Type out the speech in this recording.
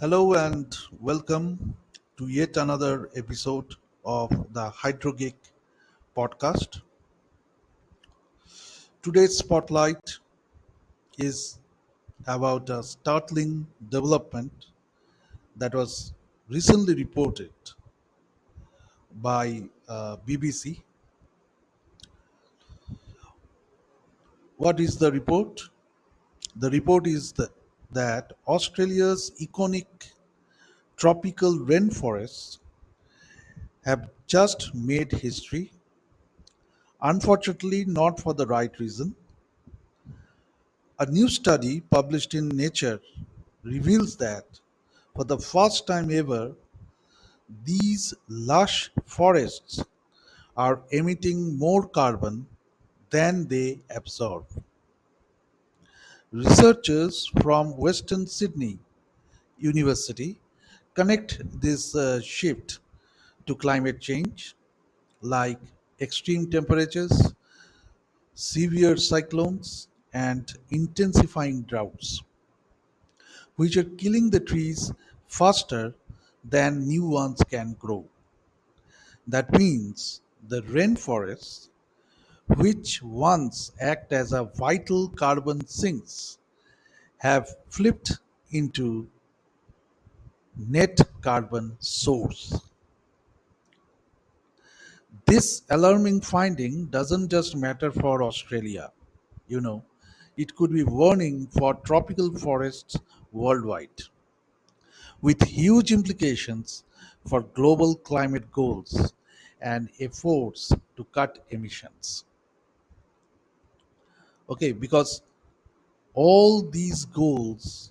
Hello and welcome to yet another episode of the HydroGeek podcast. Today's spotlight is about a startling development that was recently reported by BBC. What is the report? The report is that Australia's iconic tropical rainforests have just made history, unfortunately, not for the right reason. A new study published in Nature reveals that for the first time ever, these lush forests are emitting more carbon than they absorb. Researchers from Western Sydney University connect this shift to climate change, like extreme temperatures, severe cyclones, and intensifying droughts, which are killing the trees faster than new ones can grow. That means the rainforests, which once act as a vital carbon sinks, have flipped into net carbon source. This alarming finding doesn't just matter for Australia. You know, it could be warning for tropical forests worldwide, with huge implications for global climate goals and efforts to cut emissions. Okay, because all these goals